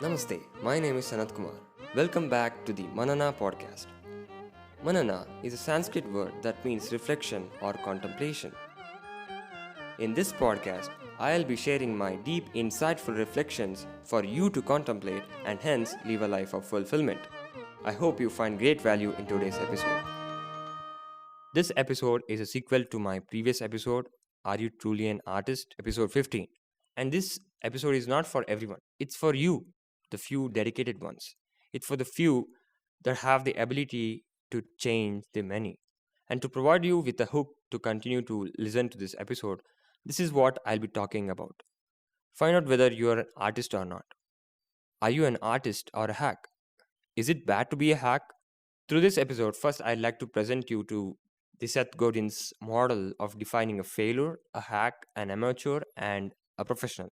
Namaste, my name is Sanat Kumar. Welcome back to the Manana podcast. Manana is a Sanskrit word that means reflection or contemplation. In this podcast, I'll be sharing my deep, insightful reflections for you to contemplate and hence live a life of fulfillment. I hope you find great value in today's episode. This episode is a sequel to my previous episode, Are You Truly an Artist? Episode 15. And this episode is not for everyone, it's for you, the few dedicated ones. It's for the few that have the ability to change the many. And to provide you with a hook to continue to listen to this episode, this is what I'll be talking about. Find out whether you are an artist or not. Are you an artist or a hack? Is it bad to be a hack? Through this episode, first I'd like to present you to the Seth Godin's model of defining a failure, a hack, an amateur, and a professional,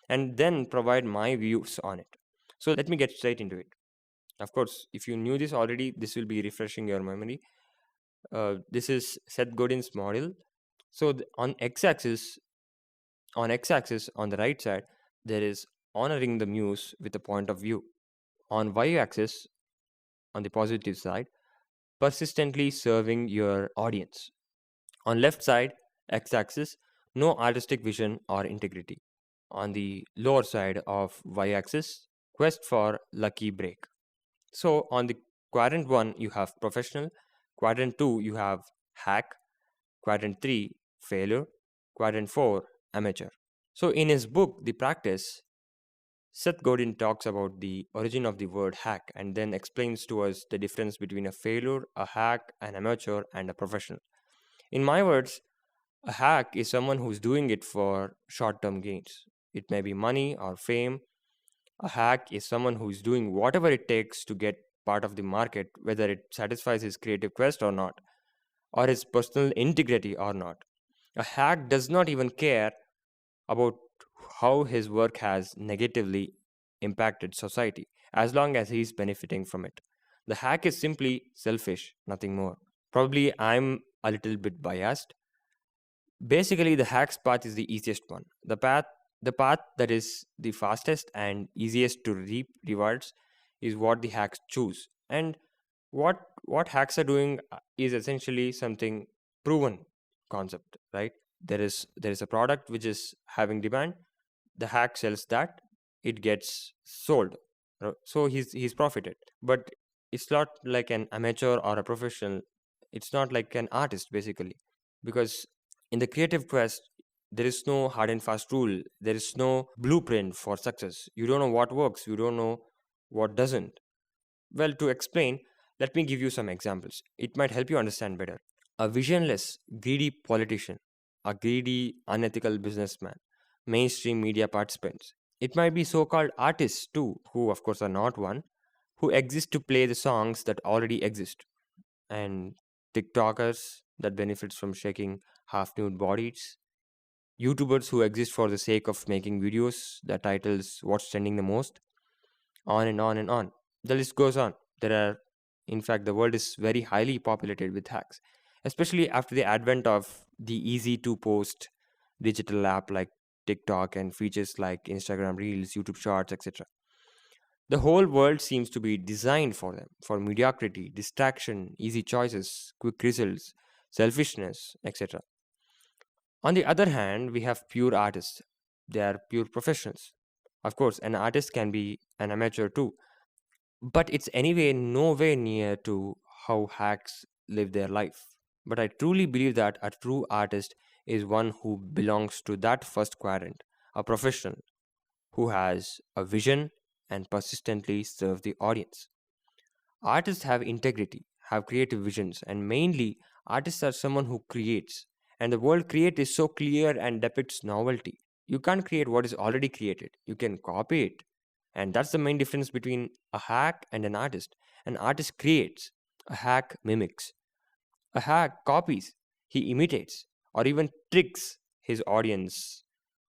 and then provide my views on it. So let me get straight into it. Of course, if you knew this already, this will be refreshing your memory. This is Seth Godin's model. So on x-axis on the right side, there is honoring the muse with a point of view. On y-axis, on the positive side, persistently serving your audience. On left side, x-axis, no artistic vision or integrity. On the lower side of y-axis, quest for lucky break. So on the quadrant 1, you have professional, quadrant 2, you have hack, quadrant 3, failure, quadrant 4, amateur. So in his book, The Practice, Seth Godin talks about the origin of the word hack and then explains to us the difference between a failure, a hack, an amateur, and a professional. In my words, a hack is someone who's doing it for short term gains. It may be money or fame. A hack is someone who's doing whatever it takes to get part of the market, whether it satisfies his creative quest or not, or his personal integrity or not. A hack does not even care about how his work has negatively impacted society, as long as he's benefiting from it. The hack is simply selfish, nothing more. Probably I'm a little bit biased. Basically, the hack's path is the easiest one. The path that is the fastest and easiest to reap rewards is what the hacks choose. And what hacks are doing is essentially something proven concept, right? There is a product which is having demand. The hack sells that, it gets sold. So he's profited. But it's not like an amateur or a professional. It's not like an artist basically, because in the creative quest there is no hard and fast rule. There is no blueprint for success. You don't know what works, you don't know what doesn't. Well, to explain, let me give you some examples. It might help you understand better. A visionless, greedy politician, a greedy, unethical businessman, mainstream media participants. It might be so called artists too, who of course are not one, who exist to play the songs that already exist, and TikTokers that benefits from shaking half nude bodies, YouTubers who exist for the sake of making videos, the titles what's trending the most, on and on and on. The list goes on. There are, in fact, the world is very highly populated with hacks, especially after the advent of the easy to post digital app like TikTok and features like Instagram Reels, YouTube Shorts, etc. The whole world seems to be designed for them, for mediocrity, distraction, easy choices, quick results, selfishness, etc. On the other hand, we have pure artists. They are pure professionals. Of course, an artist can be an amateur too, but it's anyway nowhere near to how hacks live their life. But I truly believe that a true artist is one who belongs to that first quadrant, a professional who has a vision and persistently serve the audience. Artists have integrity, have creative visions, and mainly, artists are someone who creates. And the word create is so clear and depicts novelty. You can't create what is already created, you can copy it. And that's the main difference between a hack and an artist. An artist creates, a hack mimics. A hack copies, he imitates, or even tricks his audience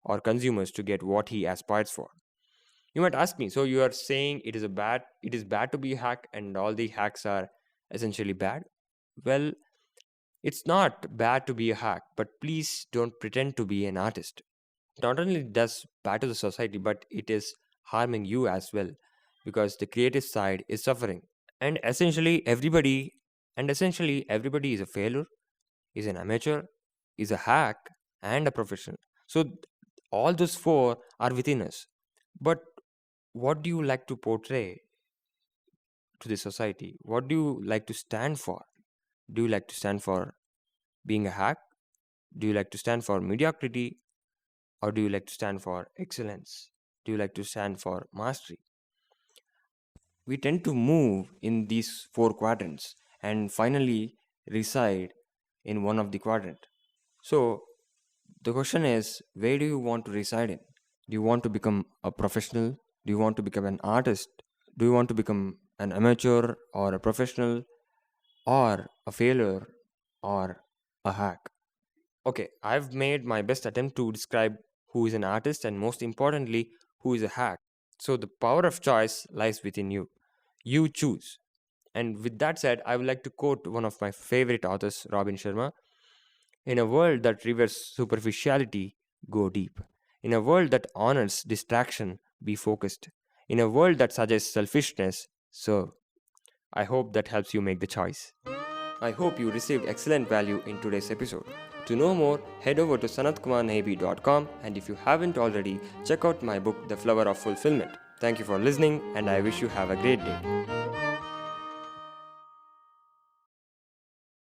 or consumers to get what he aspires for. You might ask me, so you are saying it is bad to be a hack and all the hacks are essentially bad? Well, it's not bad to be a hack, but please don't pretend to be an artist. Not only does bad to the society, but it is harming you as well. because the creative side is suffering. And essentially everybody is a failure, is an amateur, is a hack, and a professional. So all those four are within us. But what do you like to portray to the society? What do you like to stand for? Do you like to stand for being a hack? Do you like to stand for mediocrity? Or do you like to stand for excellence? Do you like to stand for mastery? We tend to move in these four quadrants and finally reside in one of the quadrant. So the question is, where do you want to reside in? Do you want to become a professional? Do you want to become an artist? Do you want to become an amateur or a professional or a failure or a hack? Okay, I've made my best attempt to describe who is an artist and most importantly, who is a hack. So the power of choice lies within you. You choose. And with that said, I would like to quote one of my favorite authors, Robin Sharma. In a world that reveres superficiality, go deep. In a world that honors distraction, be focused. In a world that suggests selfishness, serve. I hope that helps you make the choice. I hope you received excellent value in today's episode. To know more, head over to sanatkumarnebi.com, and if you haven't already, check out my book, The Flower of Fulfillment. Thank you for listening, and I wish you have a great day.